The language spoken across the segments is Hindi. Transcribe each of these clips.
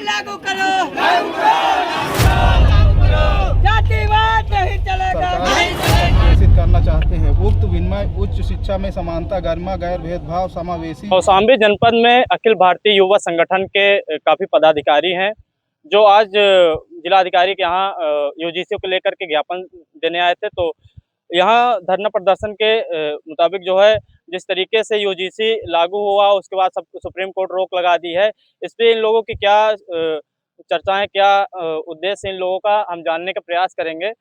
लागू करो, जातिवाद नहीं चलेगा, विकसित करना चाहते हैं। उक्त विनिमय उच्च शिक्षा में समानता, गरिमा, गैर भेदभाव, समावेशी। कौशाम्बी जनपद में अखिल भारतीय युवा संगठन के काफी पदाधिकारी हैं जो आज जिलाधिकारी के यहाँ यूजीसी को लेकर के ज्ञापन देने आए थे। तो यहाँ धरना प्रदर्शन के मुताबिक जो है जिस तरीके से यूजीसी लागू हुआ उसके बाद सब सुप्रीम कोर्ट रोक लगा दी है, इस पे इन लोगों की क्या चर्चाएं, क्या उद्देश्य इन लोगों का, हम जानने का प्रयास करेंगे।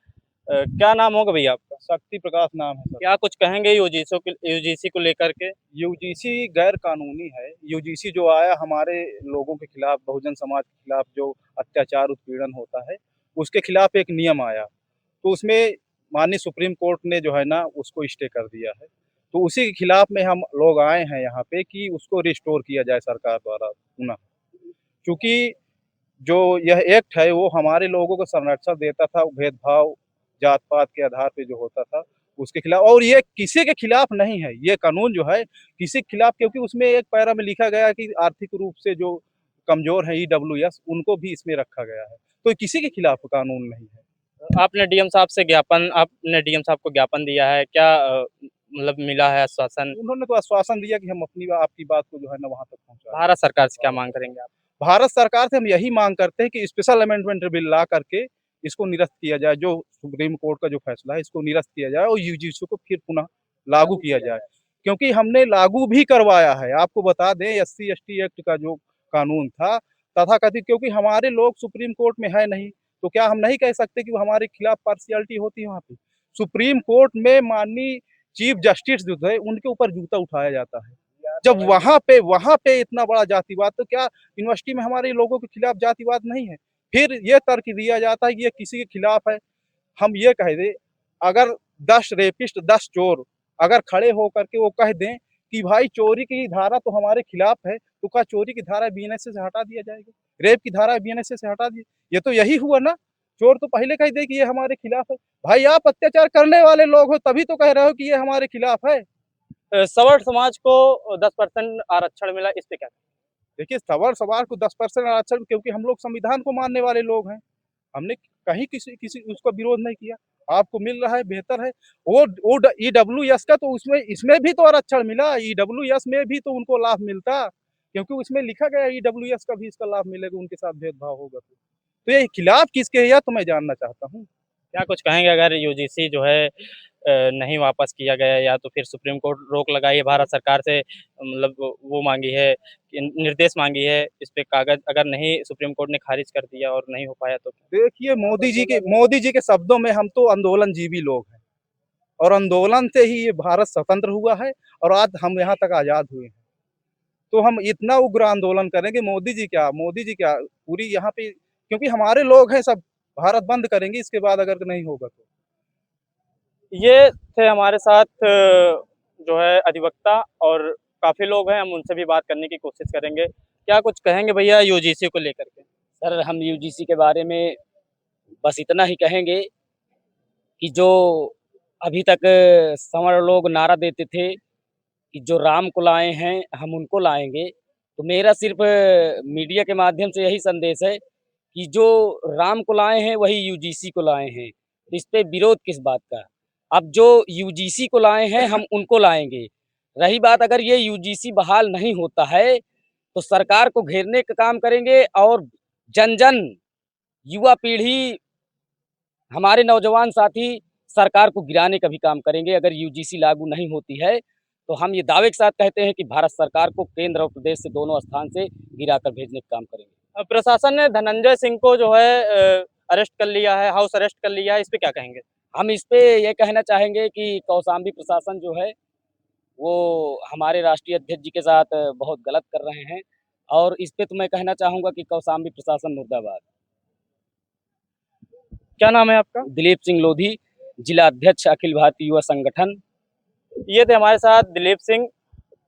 क्या नाम होगा भैया आपका? शक्ति प्रकाश नाम है सर। क्या कुछ कहेंगे यूजीसी को लेकर के? यूजीसी गैर कानूनी है। यूजीसी जो आया हमारे लोगों के खिलाफ, बहुजन समाज के खिलाफ जो अत्याचार उत्पीड़न होता है उसके खिलाफ एक नियम आया, तो उसमें माननीय सुप्रीम कोर्ट ने जो है ना उसको स्टे कर दिया है। तो उसी के खिलाफ में हम लोग आए हैं यहाँ पे कि उसको रिस्टोर किया जाए सरकार द्वारा पुनः, क्योंकि जो यह एक्ट है वो हमारे लोगों को संरक्षण देता था, भेदभाव जात पात के आधार पे जो होता था उसके खिलाफ। और ये किसी के खिलाफ नहीं है, ये कानून जो है किसी के खिलाफ, क्योंकि उसमें एक पैरा में लिखा गया है कि आर्थिक रूप से जो कमजोर है ईडब्ल्यूएस उनको भी इसमें रखा गया है, तो किसी के खिलाफ कानून नहीं है। आपने डीएम साहब को ज्ञापन दिया है, क्या मतलब मिला है आश्वासन? उन्होंने तो आश्वासन दिया कि हम आपकी बात को जो है ना वहाँ तक पहुँचा। भारत सरकार से क्या मांग करेंगे आप? भारत सरकार से हम यही मांग करते हैं कि स्पेशल अमेंडमेंट बिल ला करके इसको निरस्त किया जाए, जो सुप्रीम कोर्ट का जो फैसला है इसको निरस्त किया जाए और यूजीसी को फिर पुनः लागू किया जाए, क्योंकि हमने लागू भी करवाया है। आपको बता दें SC ST एक्ट का जो कानून था तथाकथित, क्योंकि हमारे लोग सुप्रीम कोर्ट में है नहीं, तो क्या हम नहीं कह सकते कि वो हमारे खिलाफ पार्शियलिटी होती है। वहाँ पे सुप्रीम कोर्ट में माननीय चीफ जस्टिस जो थे उनके ऊपर जूता उठाया जाता है। जब वहाँ पे इतना बड़ा जातिवाद, तो क्या यूनिवर्सिटी में हमारे लोगों के खिलाफ जातिवाद नहीं है? फिर ये तर्क दिया जाता है कि ये किसी के खिलाफ है। हम ये कह दें, अगर 10 रेपिस्ट 10 चोर अगर खड़े होकर के वो कह दें कि भाई चोरी की धारा तो हमारे खिलाफ है, तो क्या चोरी की धारा बीएनएस से हटा दिया जाएगा? रेप की धारा बीएनएस से हटा दी? ये तो यही हुआ ना। चोर तो पहले कह दे कि ये हमारे खिलाफ है। भाई आप अत्याचार करने वाले लोग हो तभी तो कह रहे हो कि ये हमारे खिलाफ है। सवर्ण समाज को 10% आरक्षण मिला, इस पे क्या? देखिए, सवर्ण समाज को 10% आरक्षण, क्योंकि हम लोग संविधान को मानने वाले लोग हैं। हमने कहीं किसी उसका विरोध नहीं किया। आपको मिल रहा है, बेहतर है। वो ईडब्ल्यूएस का तो उसमें इसमें भी तो आरक्षण मिला, ईडब्ल्यूएस में भी तो उनको लाभ मिलता, क्योंकि उसमें लिखा गया ईडब्ल्यूएस का भी इसका लाभ मिलेगा, उनके साथ भेदभाव होगा। तो ये खिलाफ किसके है, यह तो मैं जानना चाहता हूँ। क्या कुछ कहेंगे अगर यूजीसी जो है नहीं वापस किया गया, या तो फिर सुप्रीम कोर्ट रोक लगाई है, भारत सरकार से मतलब वो मांगी है, निर्देश मांगी है, इस पे कागज अगर नहीं सुप्रीम कोर्ट ने खारिज कर दिया और नहीं हो पाया तो? देखिए, मोदी जी के शब्दों में हम तो आंदोलनजीवी लोग हैं, और आंदोलन से ही ये भारत स्वतंत्र हुआ है और आज हम यहाँ तक आजाद हुए हैं। तो हम इतना उग्र आंदोलन करेंगे। मोदी जी क्या पूरी यहाँ पे, क्योंकि हमारे लोग हैं सब, भारत बंद करेंगे इसके बाद अगर नहीं होगा तो। ये थे हमारे साथ जो है अधिवक्ता, और काफी लोग हैं, हम उनसे भी बात करने की कोशिश करेंगे। क्या कुछ कहेंगे भैया यूजीसी को लेकर के? सर, हम यूजीसी के बारे में बस इतना ही कहेंगे कि जो अभी तक सवर्ण लोग नारा देते थे कि जो राम को लाए हैं हम उनको लाएंगे, तो मेरा सिर्फ मीडिया के माध्यम से यही संदेश है कि जो राम को लाए हैं वही यूजीसी को लाए हैं, तो इस पे विरोध किस बात का? अब जो यूजीसी को लाए हैं हम उनको लाएंगे। रही बात, अगर ये यूजीसी बहाल नहीं होता है तो सरकार को घेरने का काम करेंगे, और जन जन युवा पीढ़ी, हमारे नौजवान साथी सरकार को गिराने का भी काम करेंगे। अगर यूजीसी लागू नहीं होती है तो हम ये दावे के साथ कहते हैं कि भारत सरकार को केंद्र और प्रदेश से दोनों स्थान से गिराकर भेजने का काम करेंगे। प्रशासन ने धनंजय सिंह को जो है अरेस्ट कर लिया है, हाउस अरेस्ट कर लिया है, इस पे क्या कहेंगे? हम इस पे ये कहना चाहेंगे कि कौशाम्बी प्रशासन जो है वो हमारे राष्ट्रीय अध्यक्ष जी के साथ बहुत गलत कर रहे हैं, और इस पे तो मैं कहना चाहूँगा कि कौशाम्बी प्रशासन मुर्दाबाद। क्या नाम है आपका? दिलीप सिंह लोधी, जिला अध्यक्ष अखिल भारतीय युवा संगठन। ये थे हमारे साथ दिलीप सिंह।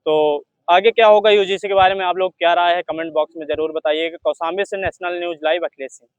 तो आगे क्या होगा यूजीसी के बारे में आप लोग क्या राय है, कमेंट बॉक्स में जरूर बताइएगा। कौशाम्बी से national news live, Akhilesh Singh.